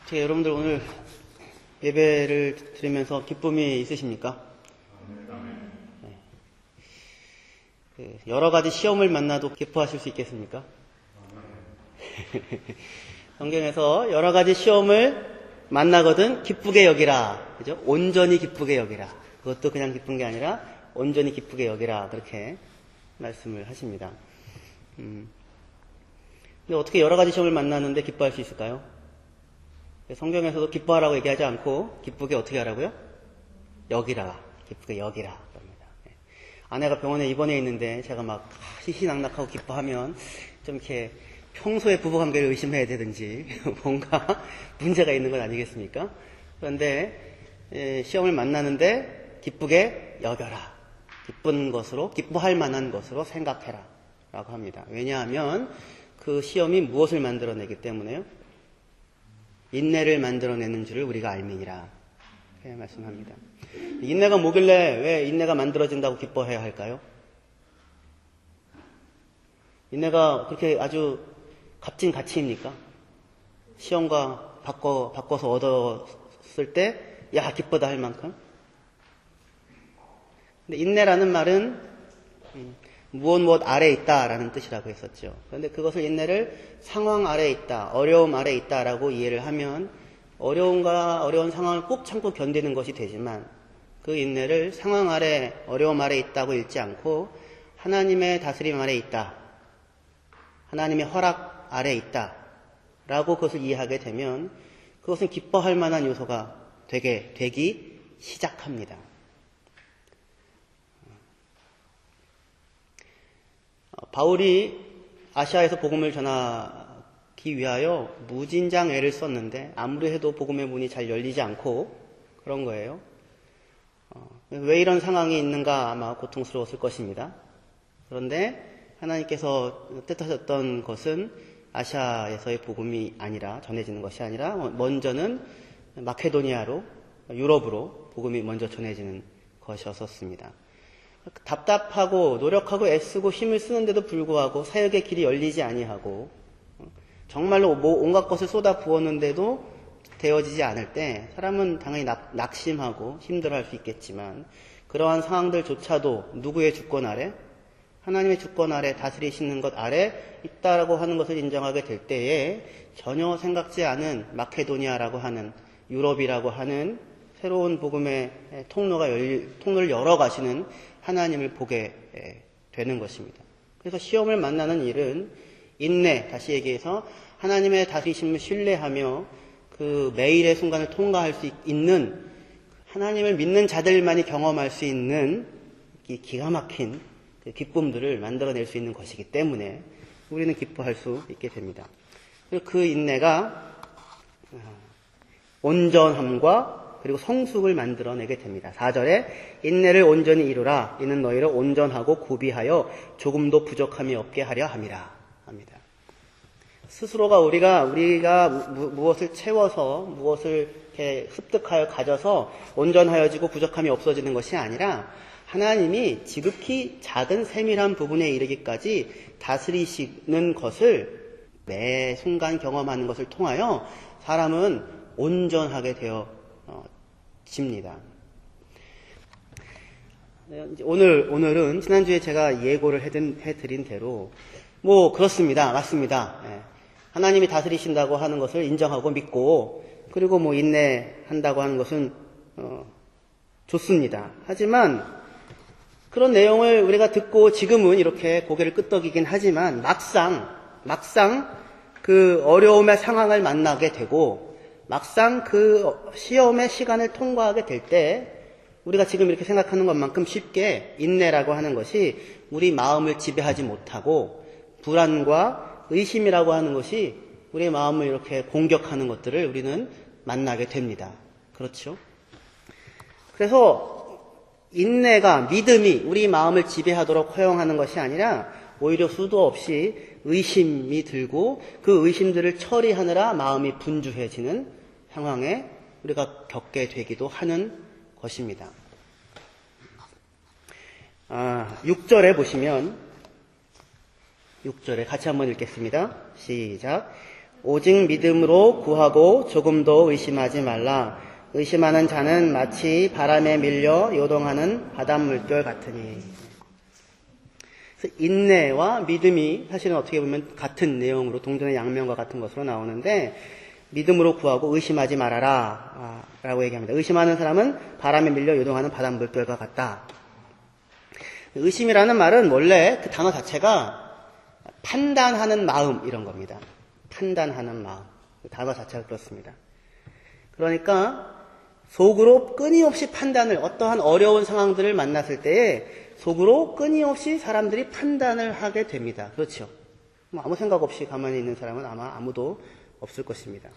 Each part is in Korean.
어떻게 여러분들 오늘 예배를 드리면서 기쁨이 있으십니까? 네. 여러 가지 시험을 만나도 기뻐하실 수 있겠습니까? 성경에서 여러 가지 시험을 만나거든 기쁘게 여기라. 그죠? 온전히 기쁘게 여기라. 그것도 그냥 기쁜 게 아니라 온전히 기쁘게 여기라. 그렇게 말씀을 하십니다. 근데 어떻게 여러 가지 시험을 만나는데 기뻐할 수 있을까요? 성경에서도 기뻐하라고 얘기하지 않고 기쁘게 어떻게 하라고요? 여기라. 기쁘게 여기라. 그럽니다. 아내가 병원에 입원해 있는데 제가 막 희희낙낙하고 기뻐하면 좀 이렇게 평소에 부부관계를 의심해야 되든지 뭔가 문제가 있는 건 아니겠습니까? 그런데 시험을 만나는데 기쁘게 여겨라. 기쁜 것으로, 기뻐할 만한 것으로 생각해라 라고 합니다. 왜냐하면 그 시험이 무엇을 만들어내기 때문에요? 인내를 만들어내는 줄을 우리가 알미니라. 이렇게 말씀합니다. 인내가 뭐길래 왜 인내가 만들어진다고 기뻐해야 할까요? 인내가 그렇게 아주 값진 가치입니까? 시험과 바꿔서 얻었을 때, 야, 기쁘다 할 만큼? 근데 인내라는 말은, 무엇 아래에 있다라는 뜻이라고 했었죠. 그런데 그것을 인내를 상황 아래에 있다, 어려움 아래에 있다라고 이해를 하면, 어려운 상황을 꼭 참고 견디는 것이 되지만, 그 인내를 상황 아래, 어려움 아래에 있다고 읽지 않고, 하나님의 다스림 아래에 있다. 하나님의 허락 아래에 있다. 라고 그것을 이해하게 되면 그것은 기뻐할 만한 요소가 되기 시작합니다. 바울이 아시아에서 복음을 전하기 위하여 무진장 애를 썼는데 아무리 해도 복음의 문이 잘 열리지 않고 그런 거예요. 왜 이런 상황이 있는가 아마 고통스러웠을 것입니다. 그런데 하나님께서 뜻하셨던 것은 아시아에서의 복음이 아니라 전해지는 것이 아니라 먼저는 마케도니아로 유럽으로 복음이 먼저 전해지는 것이었습니다. 답답하고 노력하고 애쓰고 힘을 쓰는데도 불구하고 사역의 길이 열리지 아니하고 정말로 온갖 것을 쏟아 부었는데도 되어지지 않을 때 사람은 당연히 낙심하고 힘들어할 수 있겠지만 그러한 상황들조차도 누구의 주권 아래? 하나님의 주권 아래 다스리시는 것 아래 있다라고 하는 것을 인정하게 될 때에 전혀 생각지 않은 마케도니아라고 하는 유럽이라고 하는 새로운 복음의 통로를 열어가시는 하나님을 보게 되는 것입니다. 그래서 시험을 만나는 일은 인내, 다시 얘기해서 하나님의 다스리심을 신뢰하며 그 매일의 순간을 통과할 수 있는 하나님을 믿는 자들만이 경험할 수 있는 기가 막힌 기쁨들을 만들어낼 수 있는 것이기 때문에 우리는 기뻐할 수 있게 됩니다. 그 인내가 온전함과 그리고 성숙을 만들어내게 됩니다. 4절에 인내를 온전히 이루라. 이는 너희를 온전하고 구비하여 조금도 부족함이 없게 하려 함이라 합니다. 스스로가 우리가 무엇을 채워서 무엇을 이렇게 습득하여 가져서 온전하여지고 부족함이 없어지는 것이 아니라 하나님이 지극히 작은 세밀한 부분에 이르기까지 다스리시는 것을 매 순간 경험하는 것을 통하여 사람은 온전하게 되어집니다. 오늘은 지난주에 제가 예고를 해드린 대로 그렇습니다. 맞습니다. 하나님이 다스리신다고 하는 것을 인정하고 믿고 그리고 인내한다고 하는 것은 좋습니다. 하지만 그런 내용을 우리가 듣고 지금은 이렇게 고개를 끄덕이긴 하지만 막상 그 어려움의 상황을 만나게 되고 막상 그 시험의 시간을 통과하게 될 때 우리가 지금 이렇게 생각하는 것만큼 쉽게 인내라고 하는 것이 우리 마음을 지배하지 못하고 불안과 의심이라고 하는 것이 우리의 마음을 이렇게 공격하는 것들을 우리는 만나게 됩니다. 그렇죠? 그래서 인내가, 믿음이 우리 마음을 지배하도록 허용하는 것이 아니라 오히려 수도 없이 의심이 들고 그 의심들을 처리하느라 마음이 분주해지는 상황에 우리가 겪게 되기도 하는 것입니다. 6절에 보시면 6절에 같이 한번 읽겠습니다. 시작. 오직 믿음으로 구하고 조금도 의심하지 말라. 의심하는 자는 마치 바람에 밀려 요동하는 바닷물결 같으니. 그래서 인내와 믿음이 사실은 어떻게 보면 같은 내용으로 동전의 양면과 같은 것으로 나오는데, 믿음으로 구하고 의심하지 말아라 라고 얘기합니다. 의심하는 사람은 바람에 밀려 요동하는 바닷물결과 같다. 의심이라는 말은 원래 그 단어 자체가 판단하는 마음 이런 겁니다. 판단하는 마음. 그 단어 자체가 그렇습니다. 그러니까 속으로 끊임없이 판단을, 어떠한 어려운 상황들을 만났을 때에 속으로 끊임없이 사람들이 판단을 하게 됩니다. 그렇죠? 아무 생각 없이 가만히 있는 사람은 아마 아무도 없을 것입니다.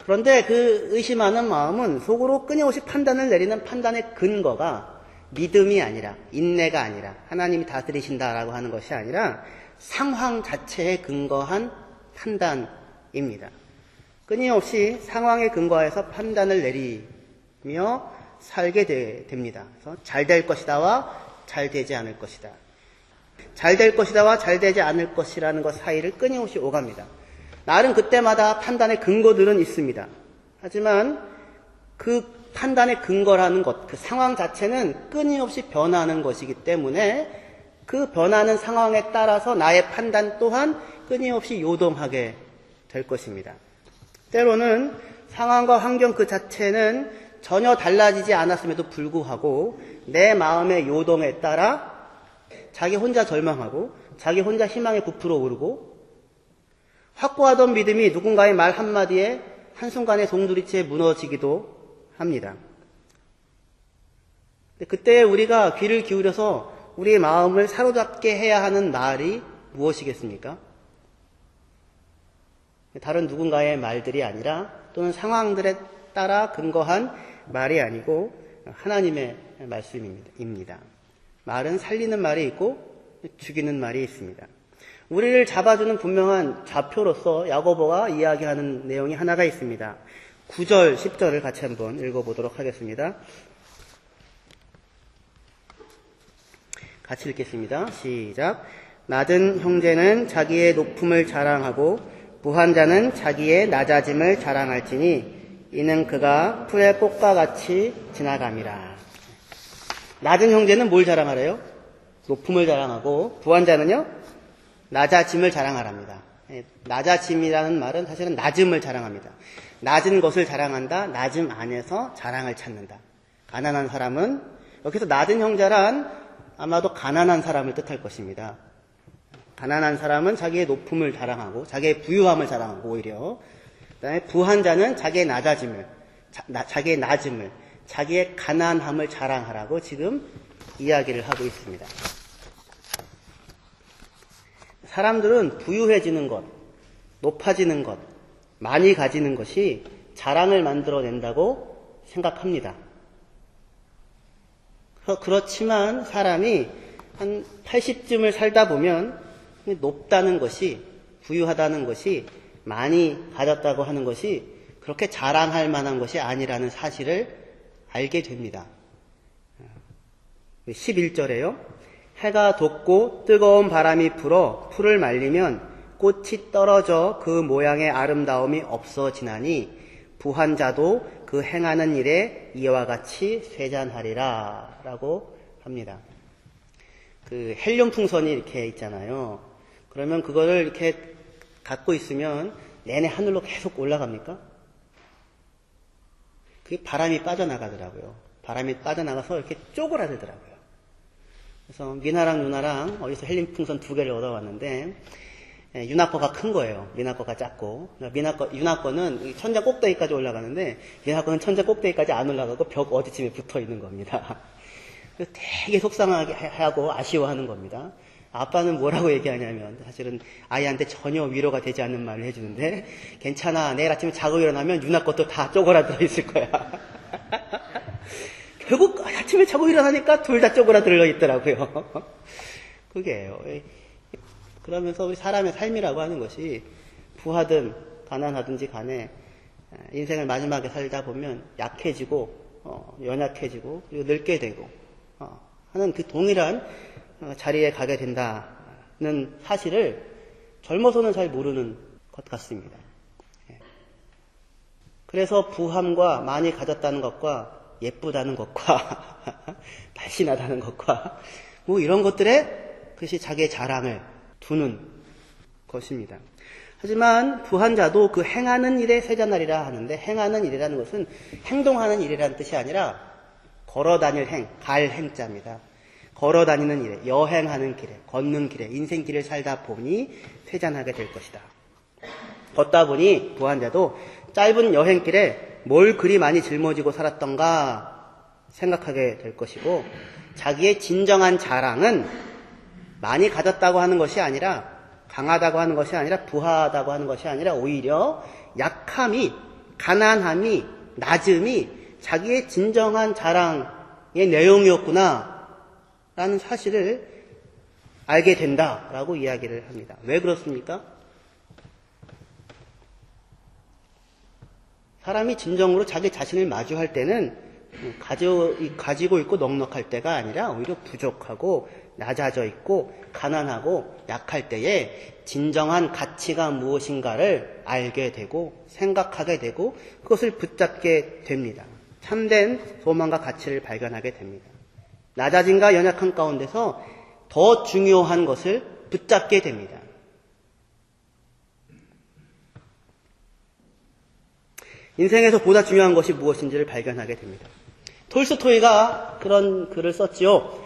그런데 그 의심하는 마음은 속으로 끊임없이 판단을 내리는 판단의 근거가 믿음이 아니라, 인내가 아니라, 하나님이 다스리신다라고 하는 것이 아니라 상황 자체에 근거한 판단입니다. 끊임없이 상황에 근거해서 판단을 내리며 살게 됩니다. 그래서 잘 될 것이다와 잘 되지 않을 것이다. 잘 될 것이다와 잘 되지 않을 것이라는 것 사이를 끊임없이 오갑니다. 나름 그때마다 판단의 근거들은 있습니다. 하지만 그 판단의 근거라는 것, 그 상황 자체는 끊임없이 변하는 것이기 때문에 그 변하는 상황에 따라서 나의 판단 또한 끊임없이 요동하게 될 것입니다. 때로는 상황과 환경 그 자체는 전혀 달라지지 않았음에도 불구하고 내 마음의 요동에 따라 자기 혼자 절망하고 자기 혼자 희망에 부풀어 오르고 확고하던 믿음이 누군가의 말 한마디에 한순간에 송두리째 무너지기도 합니다. 그때 우리가 귀를 기울여서 우리의 마음을 사로잡게 해야 하는 말이 무엇이겠습니까? 다른 누군가의 말들이 아니라 또는 상황들에 따라 근거한 말이 아니고 하나님의 말씀입니다. 말은 살리는 말이 있고 죽이는 말이 있습니다. 우리를 잡아주는 분명한 좌표로서 야고보가 이야기하는 내용이 하나가 있습니다. 9절, 10절을 같이 한번 읽어보도록 하겠습니다. 같이 읽겠습니다. 시작. 낮은 형제는 자기의 높음을 자랑하고 부한 자는 자기의 낮아짐을 자랑할지니 이는 그가 풀의 꽃과 같이 지나감이라. 낮은 형제는 뭘 자랑하래요? 높음을 자랑하고 부한 자는요? 낮아짐을 자랑하랍니다. 낮아짐이라는 말은 사실은 낮음을 자랑합니다. 낮은 것을 자랑한다. 낮음 안에서 자랑을 찾는다. 가난한 사람은 여기서 낮은 형제란 아마도 가난한 사람을 뜻할 것입니다. 가난한 사람은 자기의 높음을 자랑하고 자기의 부유함을 자랑하고 오히려 그다음에 부한 자는 자기의 낮아짐을, 자기의 낮음을, 자기의 가난함을 자랑하라고 지금 이야기를 하고 있습니다. 사람들은 부유해지는 것, 높아지는 것, 많이 가지는 것이 자랑을 만들어낸다고 생각합니다. 그렇지만 사람이 한 80쯤을 살다 보면 높다는 것이, 부유하다는 것이, 많이 가졌다고 하는 것이 그렇게 자랑할 만한 것이 아니라는 사실을 알게 됩니다. 11절에요. 해가 돋고 뜨거운 바람이 불어 풀을 말리면 꽃이 떨어져 그 모양의 아름다움이 없어지나니 부한 자도 그 행하는 일에 이와 같이 쇠잔하리라 라고 합니다. 그 헬륨 풍선이 이렇게 있잖아요. 그러면 그거를 이렇게 갖고 있으면 내내 하늘로 계속 올라갑니까? 그게 바람이 빠져나가더라고요. 바람이 빠져나가서 이렇게 쪼그라들더라고요. 그래서 미나랑 누나랑 어디서 헬륨 풍선 2개를 얻어왔는데 유나 거가 큰 거예요. 미나 거가 작고. 유나 거는 천장 꼭대기까지 올라가는데 미나 거는 천장 꼭대기까지 안 올라가고 벽 어디쯤에 붙어 있는 겁니다. 그래서 되게 속상하게 하고 아쉬워하는 겁니다. 아빠는 뭐라고 얘기하냐면 사실은 아이한테 전혀 위로가 되지 않는 말을 해주는데 괜찮아. 내일 아침에 자고 일어나면 유나 것도 다 쪼그라들어 있을 거야. 결국 아침에 자고 일어나니까 둘 다 쪼그라들어 있더라고요. 그게요. 그러면서 우리 사람의 삶이라고 하는 것이 부하든 가난하든지 간에 인생을 마지막에 살다 보면 약해지고 연약해지고 그리고 늙게 되고 하는 그 동일한 자리에 가게 된다는 사실을 젊어서는 잘 모르는 것 같습니다. 그래서 부함과 많이 가졌다는 것과 예쁘다는 것과 날씬하다는 것과 뭐 이런 것들에 그것이 자기의 자랑을 두는 것입니다. 하지만 부한 자도 그 행하는 일에 세자날이라 하는데, 행하는 일이라는 것은 행동하는 일이라는 뜻이 아니라 걸어다닐 행, 갈 행자입니다. 걸어다니는 일에, 여행하는 길에, 걷는 길에, 인생길을 살다 보니 세잔하게 될 것이다. 걷다 보니 부한자도 짧은 여행길에 뭘 그리 많이 짊어지고 살았던가 생각하게 될 것이고, 자기의 진정한 자랑은 많이 가졌다고 하는 것이 아니라, 강하다고 하는 것이 아니라, 부하다고 하는 것이 아니라 오히려 약함이, 가난함이, 낮음이 자기의 진정한 자랑의 내용이었구나 라는 사실을 알게 된다라고 이야기를 합니다. 왜 그렇습니까? 사람이 진정으로 자기 자신을 마주할 때는 가지고 있고 넉넉할 때가 아니라 오히려 부족하고 낮아져 있고 가난하고 약할 때에 진정한 가치가 무엇인가를 알게 되고 생각하게 되고 그것을 붙잡게 됩니다. 참된 소망과 가치를 발견하게 됩니다. 낮아짐과 연약한 가운데서 더 중요한 것을 붙잡게 됩니다. 인생에서 보다 중요한 것이 무엇인지를 발견하게 됩니다. 톨스토이가 그런 글을 썼지요.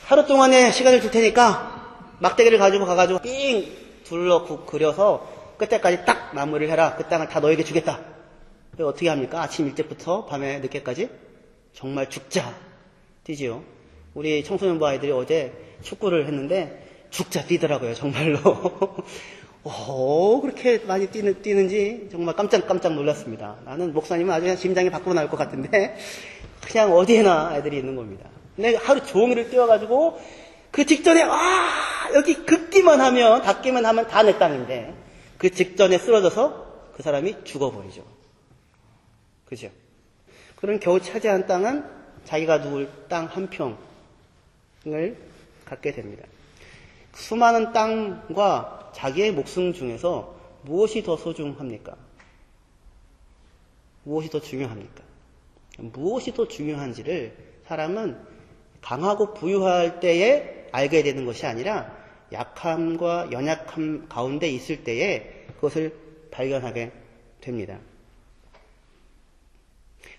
하루 동안의 시간을 줄 테니까 막대기를 가지고 가가지고 삥 둘러 그려서 끝에까지 딱 마무리를 해라. 그 땅을 다 너에게 주겠다. 어떻게 합니까? 아침 일찍부터 밤에 늦게까지? 정말 죽자 뛰지요. 우리 청소년부 아이들이 어제 축구를 했는데 죽자 뛰더라고요. 정말로. 그렇게 많이 뛰는지 정말 깜짝 놀랐습니다. 나는 목사님은 아주 그냥 심장이 밖으로 나올 것 같은데 그냥 어디에나 애들이 있는 겁니다. 근데 하루 종일을 뛰어가지고 그 직전에 여기 닿기만 하면 다 내 땅인데 그 직전에 쓰러져서 그 사람이 죽어버리죠. 그죠? 그런 겨우 차지한 땅은 자기가 누울 땅 한 평을 갖게 됩니다. 수많은 땅과 자기의 목숨 중에서 무엇이 더 소중합니까? 무엇이 더 중요합니까? 무엇이 더 중요한지를 사람은 강하고 부유할 때에 알게 되는 것이 아니라 약함과 연약함 가운데 있을 때에 그것을 발견하게 됩니다.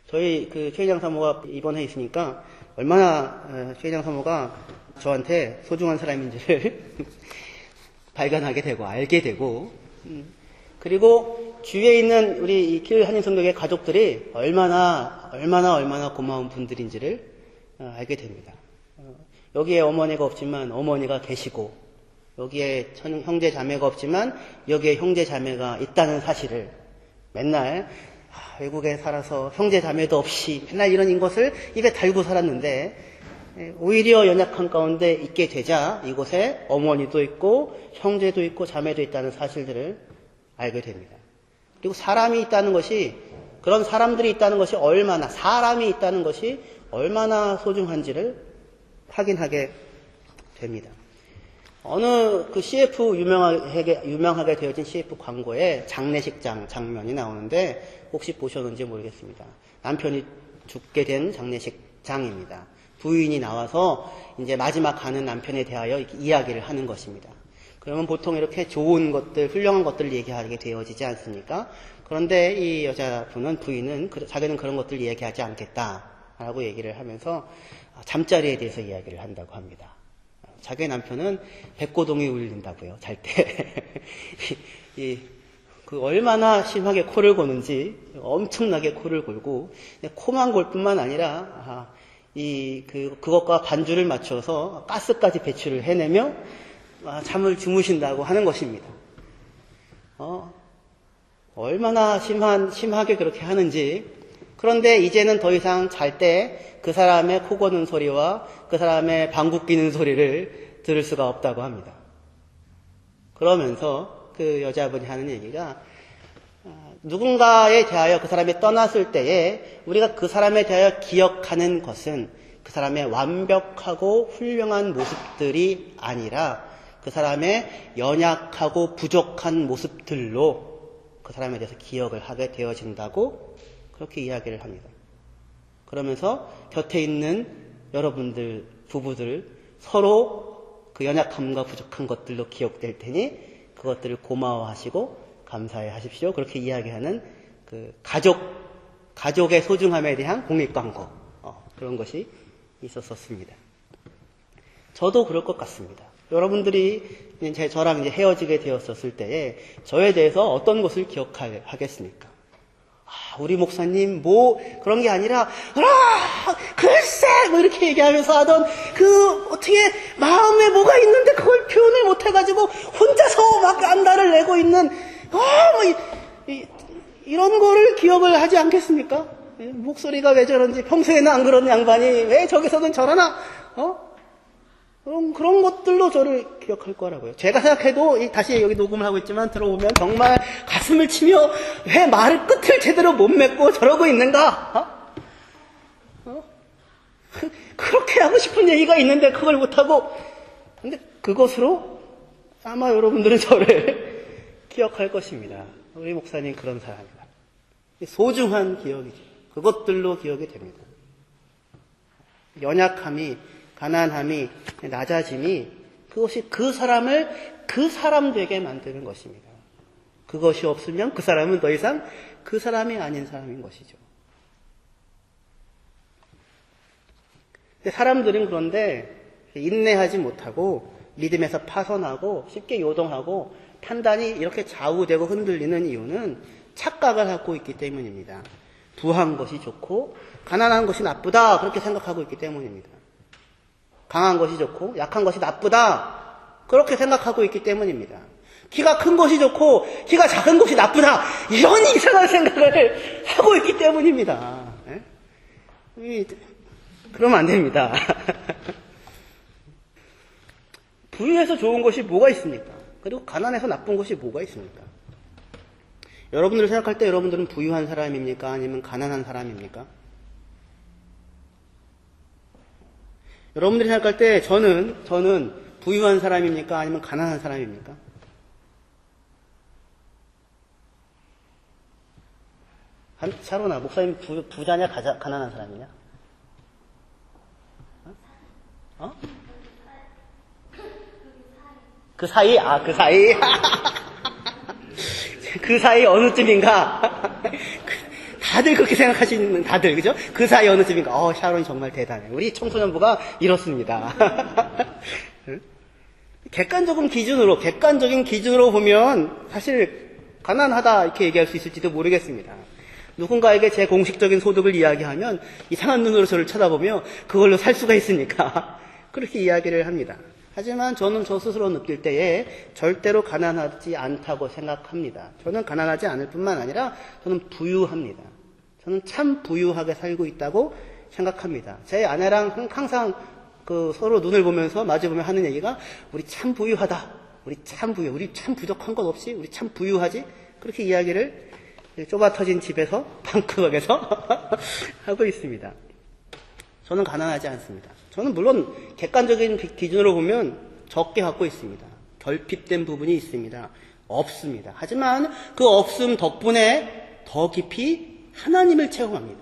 저희 최회장 사모가 이번에 있으니까 얼마나 최회장 사모가 저한테 소중한 사람인지를 발견하게 되고 알게 되고, 그리고 주위에 있는 우리 이 길 한인 성도의 가족들이 얼마나 고마운 분들인지를 알게 됩니다. 여기에 어머니가 없지만 어머니가 계시고, 여기에 형제 자매가 없지만 여기에 형제 자매가 있다는 사실을 맨날 외국에 살아서 형제 자매도 없이 맨날 이런 것을 입에 달고 살았는데, 오히려 연약한 가운데 있게 되자 이곳에 어머니도 있고 형제도 있고 자매도 있다는 사실들을 알게 됩니다. 그리고 사람이 있다는 것이, 그런 사람들이 있다는 것이 사람이 있다는 것이 얼마나 소중한지를 확인하게 됩니다. 어느 CF 유명하게 되어진 CF 광고에 장례식 장면이 나오는데 혹시 보셨는지 모르겠습니다. 남편이 죽게 된 장례식장입니다. 부인이 나와서 이제 마지막 가는 남편에 대하여 이야기를 하는 것입니다. 그러면 보통 이렇게 좋은 것들, 훌륭한 것들을 얘기하게 되어지지 않습니까? 그런데 이 여자분은, 부인은 자기는 그런 것들을 얘기하지 않겠다라고 얘기를 하면서 잠자리에 대해서 이야기를 한다고 합니다. 자기 남편은 백고동이 울린다고요, 잘 때. 얼마나 심하게 코를 고는지 엄청나게 코를 골고, 코만 골 뿐만 아니라 그것과 반주를 맞춰서 가스까지 배출을 해내며 잠을 주무신다고 하는 것입니다. 얼마나 심하게 그렇게 하는지. 그런데 이제는 더 이상 잘 때 그 사람의 코 고는 소리와 그 사람의 방귀 뀌는 소리를 들을 수가 없다고 합니다. 그러면서 그 여자분이 하는 얘기가, 누군가에 대하여 그 사람이 떠났을 때에 우리가 그 사람에 대하여 기억하는 것은 그 사람의 완벽하고 훌륭한 모습들이 아니라 그 그 사람의 연약하고 부족한 모습들로 그 사람에 대해서 기억을 하게 되어진다고 그렇게 이야기를 합니다. 그러면서 곁에 있는 여러분들, 부부들 서로 그 연약함과 부족한 것들로 기억될 테니 그것들을 고마워하시고 감사해 하십시오. 그렇게 이야기하는 그 가족의 소중함에 대한 공익광고, 그런 것이 있었습니다. 저도 그럴 것 같습니다. 여러분들이 저랑 이제 헤어지게 되었었을 때에 저에 대해서 어떤 것을 기억하겠습니까? 우리 목사님 그런 게 아니라 글쎄 이렇게 얘기하면서 하던 어떻게 마음에 뭐가 있는데 그걸 표현을 못해가지고 혼자서 막 안달을 내고 있는 이런 거를 기억을 하지 않겠습니까? 목소리가 왜 저런지, 평소에는 안 그런 양반이 왜 저기서는 저러나, 그런 것들로 저를 기억할 거라고요. 제가 생각해도, 다시 여기 녹음을 하고 있지만 들어보면 정말 가슴을 치며 왜 말을 끝을 제대로 못 맺고 저러고 있는가? 그렇게 하고 싶은 얘기가 있는데 그걸 못하고, 근데 그것으로 아마 여러분들은 저를 기억할 것입니다. 우리 목사님 그런 사람이다. 소중한 기억이죠. 그것들로 기억이 됩니다. 연약함이, 가난함이, 낮아짐이 그것이 그 사람을 그 사람 되게 만드는 것입니다. 그것이 없으면 그 사람은 더 이상 그 사람이 아닌 사람인 것이죠. 사람들은 그런데 인내하지 못하고 믿음에서 파선하고 쉽게 요동하고 판단이 이렇게 좌우되고 흔들리는 이유는 착각을 하고 있기 때문입니다. 부한 것이 좋고 가난한 것이 나쁘다 그렇게 생각하고 있기 때문입니다. 강한 것이 좋고 약한 것이 나쁘다 그렇게 생각하고 있기 때문입니다. 키가 큰 것이 좋고 키가 작은 것이 나쁘다 이런 이상한 생각을 하고 있기 때문입니다. 그러면 안 됩니다. 부유해서 좋은 것이 뭐가 있습니까? 그리고 가난해서 나쁜 것이 뭐가 있습니까? 여러분들을 생각할 때 여러분들은 부유한 사람입니까? 아니면 가난한 사람입니까? 여러분들이 생각할 때 저는 부유한 사람입니까? 아니면 가난한 사람입니까? 샤로나, 목사님 부자냐, 가난한 사람이냐? 그 사이? 그 사이? 그 사이 어느 쯤인가? 다들 그렇게 생각하시는, 그죠? 그 사이 어느 쯤인가? 샤론이 정말 대단해. 우리 청소년부가 이렇습니다. 객관적인 기준으로 보면 사실 가난하다 이렇게 얘기할 수 있을지도 모르겠습니다. 누군가에게 제 공식적인 소득을 이야기하면 이상한 눈으로 저를 쳐다보며 그걸로 살 수가 있습니까? 그렇게 이야기를 합니다. 하지만 저는 저 스스로 느낄 때에 절대로 가난하지 않다고 생각합니다. 저는 가난하지 않을 뿐만 아니라 저는 부유합니다. 저는 참 부유하게 살고 있다고 생각합니다. 제 아내랑 항상 서로 눈을 보면서 마주보며 하는 얘기가 우리 참 부유하다. 우리 참 부족한 것 없이 우리 참 부유하지. 그렇게 이야기를 좁아 터진 집에서 방구석에서 하고 있습니다. 저는 가난하지 않습니다. 저는 물론 객관적인 기준으로 보면 적게 갖고 있습니다. 결핍된 부분이 있습니다. 없습니다. 하지만 그 없음 덕분에 더 깊이 하나님을 체험합니다.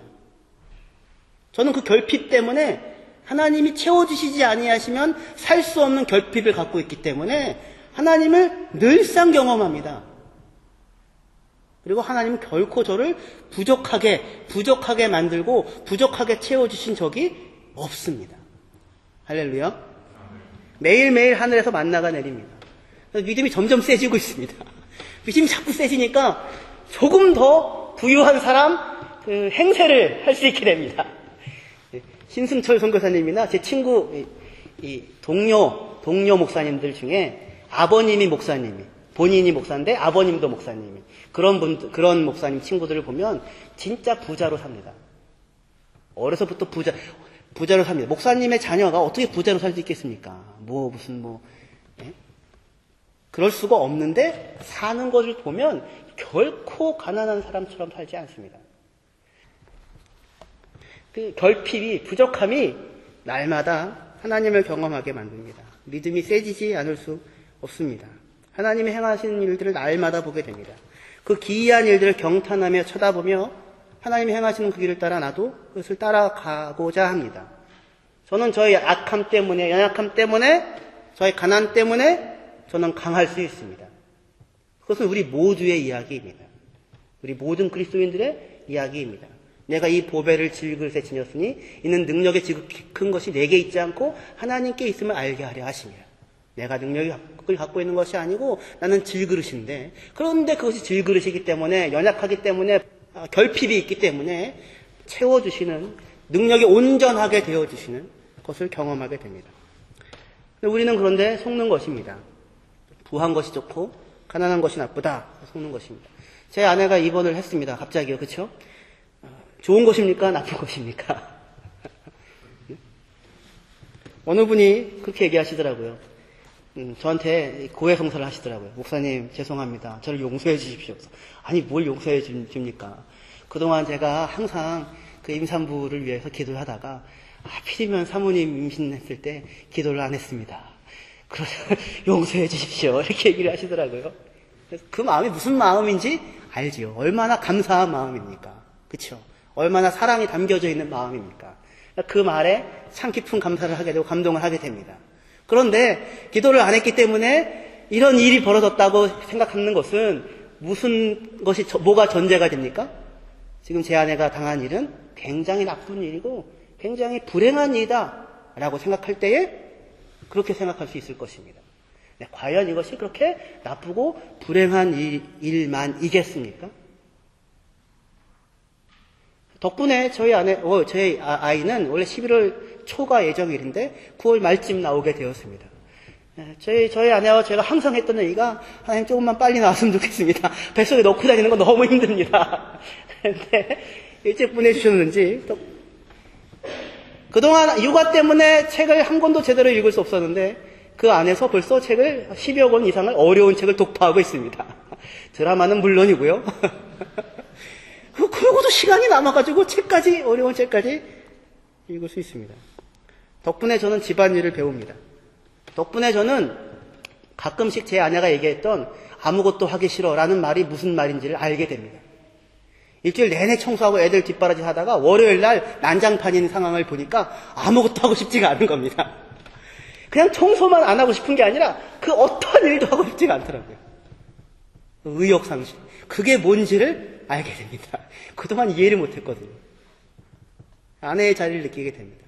저는 그 결핍 때문에 하나님이 채워주시지 아니하시면 살 수 없는 결핍을 갖고 있기 때문에 하나님을 늘상 경험합니다. 그리고 하나님은 결코 저를 부족하게 만들고 부족하게 채워주신 적이 없습니다. 할렐루야. 매일매일 하늘에서 만나가 내립니다. 믿음이 점점 세지고 있습니다. 믿음이 자꾸 세지니까 조금 더 부유한 사람 행세를 할 수 있게 됩니다. 신승철 선교사님이나 제 친구 동료 목사님들 중에 아버님이 목사님이 본인이 목사인데 아버님도 목사님이 그런 목사님 친구들을 보면 진짜 부자로 삽니다. 어려서부터 부자로 삽니다. 목사님의 자녀가 어떻게 부자로 살 수 있겠습니까? 예? 그럴 수가 없는데 사는 것을 보면 결코 가난한 사람처럼 살지 않습니다. 그 결핍이, 부족함이 날마다 하나님을 경험하게 만듭니다. 믿음이 세지지 않을 수 없습니다. 하나님이 행하시는 일들을 날마다 보게 됩니다. 그 기이한 일들을 경탄하며 쳐다보며 하나님이 행하시는 그 길을 따라 나도 그것을 따라가고자 합니다. 저는 저의 악함 때문에, 연약함 때문에, 저의 가난 때문에 저는 강할 수 있습니다. 그것은 우리 모두의 이야기입니다. 우리 모든 그리스도인들의 이야기입니다. 내가 이 보배를 질그릇에 지녔으니 이는 능력의 지극히 큰 것이 내게 있지 않고 하나님께 있음을 알게 하려 하심이라. 내가 능력을 갖고 있는 것이 아니고 나는 질그릇인데, 그런데 그것이 질그릇이기 때문에, 연약하기 때문에, 결핍이 있기 때문에 채워주시는, 능력이 온전하게 되어주시는 것을 경험하게 됩니다. 우리는 그런데 속는 것입니다. 부한 것이 좋고 가난한 것이 나쁘다 속는 것입니다. 제 아내가 입원을 했습니다. 갑자기요. 그렇죠? 좋은 것입니까? 나쁜 것입니까? 어느 분이 그렇게 얘기하시더라고요. 저한테 고해성사를 하시더라고요. 목사님 죄송합니다. 저를 용서해 주십시오. 아니 뭘 용서해 줍니까? 그동안 제가 항상 그 임산부를 위해서 기도를 하다가 하필이면 사모님 임신했을 때 기도를 안 했습니다. 그래서 용서해 주십시오. 이렇게 얘기를 하시더라고요. 그래서 그 마음이 무슨 마음인지 알지요. 얼마나 감사한 마음입니까? 그렇죠? 얼마나 사랑이 담겨져 있는 마음입니까? 그 말에 참 깊은 감사를 하게 되고 감동을 하게 됩니다. 그런데 기도를 안 했기 때문에 이런 일이 벌어졌다고 생각하는 것은 무슨 것이, 뭐가 전제가 됩니까? 지금 제 아내가 당한 일은 굉장히 나쁜 일이고 굉장히 불행한 일이다 라고 생각할 때에 그렇게 생각할 수 있을 것입니다. 네, 과연 이것이 그렇게 나쁘고 불행한 일만이겠습니까? 덕분에 저희 아이는 원래 11월 초가 예정일인데 9월 말쯤 나오게 되었습니다. 네, 저희 아내와 제가 항상 했던 얘기가 하나님 조금만 빨리 나왔으면 좋겠습니다. 뱃속에 넣고 다니는 건 너무 힘듭니다. 그런데 일찍 보내주셨는지 그동안 육아 때문에 책을 한 권도 제대로 읽을 수 없었는데 그 안에서 벌써 책을 10여 권 이상을 어려운 책을 독파하고 있습니다. 드라마는 물론이고요. 그러고도 시간이 남아가지고 어려운 책까지 읽을 수 있습니다. 덕분에 저는 집안일을 배웁니다. 덕분에 저는 가끔씩 제 아내가 얘기했던 아무것도 하기 싫어라는 말이 무슨 말인지를 알게 됩니다. 일주일 내내 청소하고 애들 뒷바라지 하다가 월요일 날 난장판인 상황을 보니까 아무것도 하고 싶지가 않은 겁니다. 그냥 청소만 안 하고 싶은 게 아니라 그 어떤 일도 하고 싶지가 않더라고요. 의욕상실. 그게 뭔지를 알게 됩니다. 그동안 이해를 못했거든요. 아내의 자리를 느끼게 됩니다.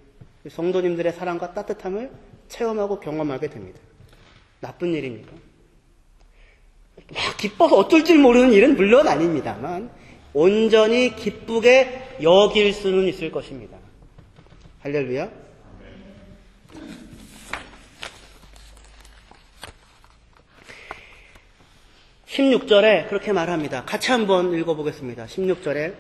성도님들의 사랑과 따뜻함을 체험하고 경험하게 됩니다. 나쁜 일입니까? 막 기뻐서 어쩔 줄 모르는 일은 물론 아닙니다만 온전히 기쁘게 여길 수는 있을 것입니다. 할렐루야. (16절에) 그렇게 말합니다. 같이 한번 읽어보겠습니다. 16절에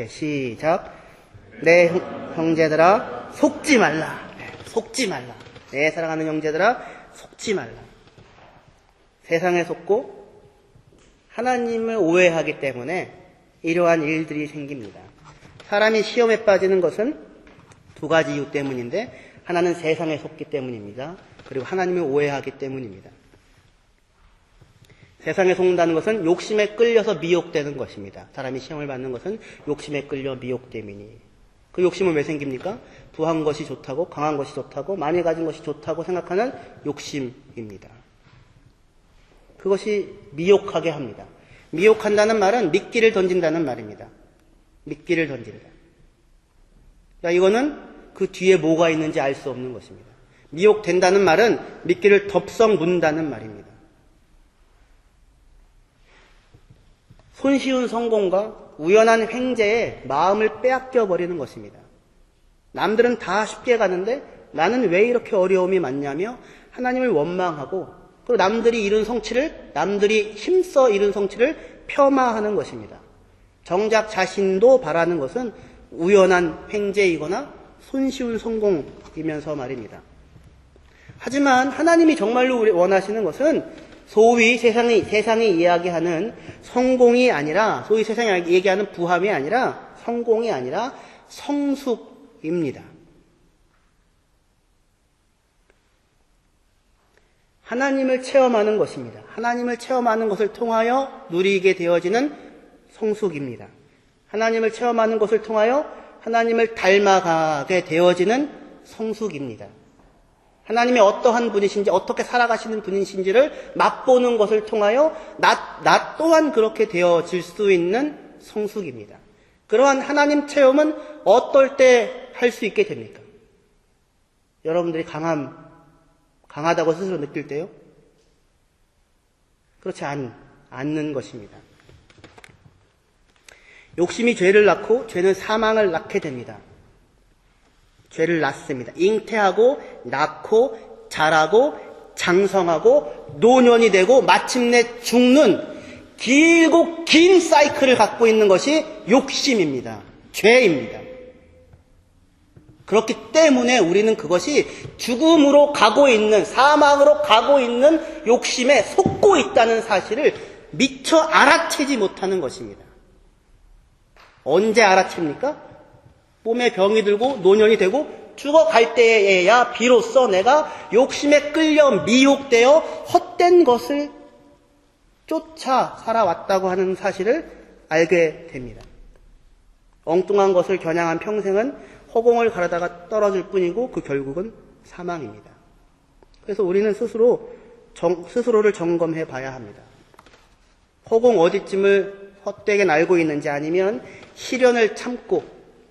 시작. 내 형제들아 속지 말라. 속지 말라. 내 사랑하는 형제들아 속지 말라. 세상에 속고 하나님을 오해하기 때문에 이러한 일들이 생깁니다. 사람이 시험에 빠지는 것은 두 가지 이유 때문인데 하나는 세상에 속기 때문입니다. 그리고 하나님을 오해하기 때문입니다. 세상에 속는다는 것은 욕심에 끌려서 미혹되는 것입니다. 사람이 시험을 받는 것은 욕심에 끌려 미혹됨이니. 그 욕심은 왜 생깁니까? 부한 것이 좋다고, 강한 것이 좋다고, 많이 가진 것이 좋다고 생각하는 욕심입니다. 그것이 미혹하게 합니다. 미혹한다는 말은 미끼를 던진다는 말입니다. 미끼를 던진다. 이거는 그 뒤에 뭐가 있는지 알 수 없는 것입니다. 미혹된다는 말은 미끼를 덥석 문다는 말입니다. 손쉬운 성공과 우연한 횡재에 마음을 빼앗겨 버리는 것입니다. 남들은 다 쉽게 가는데 나는 왜 이렇게 어려움이 많냐며 하나님을 원망하고 그리고 남들이 힘써 이룬 성취를 폄하하는 것입니다. 정작 자신도 바라는 것은 우연한 횡재이거나 손쉬운 성공이면서 말입니다. 하지만 하나님이 정말로 원하시는 것은 소위 세상이 이야기하는 성공이 아니라, 소위 세상이 얘기하는 부함이 아니라, 성공이 아니라 성숙입니다. 하나님을 체험하는 것입니다. 하나님을 체험하는 것을 통하여 누리게 되어지는 성숙입니다. 하나님을 체험하는 것을 통하여 하나님을 닮아가게 되어지는 성숙입니다. 하나님이 어떠한 분이신지, 어떻게 살아가시는 분이신지를 맛보는 것을 통하여 나 또한 그렇게 되어질 수 있는 성숙입니다. 그러한 하나님 체험은 어떨 때 할 수 있게 됩니까? 여러분들이 강하다고 스스로 느낄 때요? 그렇지 않는 것입니다. 욕심이 죄를 낳고 죄는 사망을 낳게 됩니다. 죄를 낳습니다. 잉태하고 낳고 자라고 장성하고 노년이 되고 마침내 죽는 길고 긴 사이클을 갖고 있는 것이 욕심입니다. 죄입니다. 그렇기 때문에 우리는 그것이 죽음으로 가고 있는, 사망으로 가고 있는 욕심에 속고 있다는 사실을 미처 알아채지 못하는 것입니다. 언제 알아챕니까? 몸에 병이 들고 노년이 되고 죽어갈 때에야 비로소 내가 욕심에 끌려 미혹되어 헛된 것을 쫓아 살아왔다고 하는 사실을 알게 됩니다. 엉뚱한 것을 겨냥한 평생은 허공을 가르다가 떨어질 뿐이고 그 결국은 사망입니다. 그래서 우리는 스스로를 점검해 봐야 합니다. 허공 어디쯤을 헛되게 날고 있는지, 아니면 시련을 참고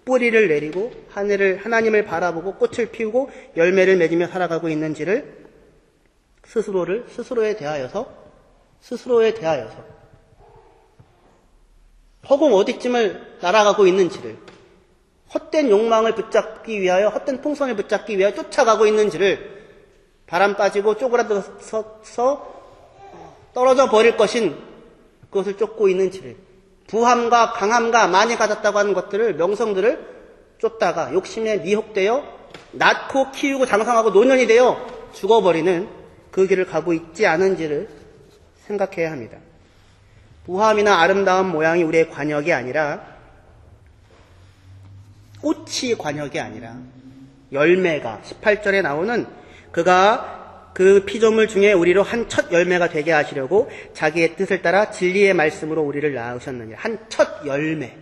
뿌리를 내리고 하나님을 바라보고 꽃을 피우고 열매를 맺으며 살아가고 있는지를 스스로에 대하여서 허공 어디쯤을 날아가고 있는지를, 헛된 욕망을 붙잡기 위하여, 헛된 풍선을 붙잡기 위하여 쫓아가고 있는지를, 바람 빠지고 쪼그라들어서 떨어져 버릴 것인 그것을 쫓고 있는지를, 부함과 강함과 많이 가졌다고 하는 것들을, 명성들을 쫓다가 욕심에 미혹되어 낳고 키우고 장성하고 노년이 되어 죽어버리는 그 길을 가고 있지 않은지를 생각해야 합니다. 부함이나 아름다운 모양이 우리의 관역이 아니라, 꽃이 관역이 아니라 열매가, 18절에 나오는 그가 그 피조물 중에 우리로 한 첫 열매가 되게 하시려고 자기의 뜻을 따라 진리의 말씀으로 우리를 낳으셨느니라. 한 첫 열매.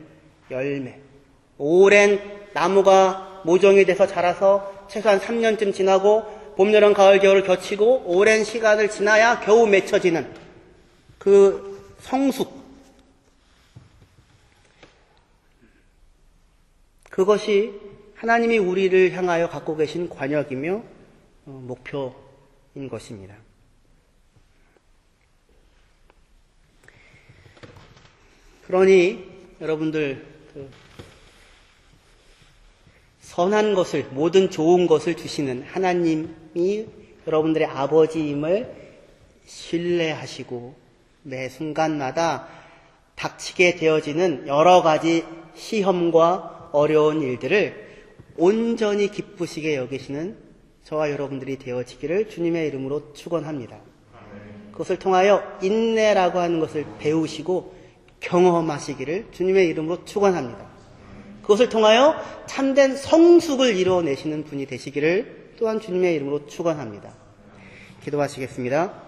오랜 나무가 모종이 돼서 자라서 최소한 3년쯤 지나고 봄, 여름, 가을, 겨울을 거치고 오랜 시간을 지나야 겨우 맺혀지는 그 성숙, 그것이 하나님이 우리를 향하여 갖고 계신 관역이며 목표인 것입니다. 그러니 여러분들, 선한 것을, 모든 좋은 것을 주시는 하나님이 여러분들의 아버지임을 신뢰하시고 매 순간마다 닥치게 되어지는 여러 가지 시험과 어려운 일들을 온전히 기쁘시게 여기시는 저와 여러분들이 되어지기를 주님의 이름으로 축원합니다. 그것을 통하여 인내라고 하는 것을 배우시고 경험하시기를 주님의 이름으로 축원합니다. 그것을 통하여 참된 성숙을 이루어내시는 분이 되시기를 또한 주님의 이름으로 축원합니다. 기도하시겠습니다.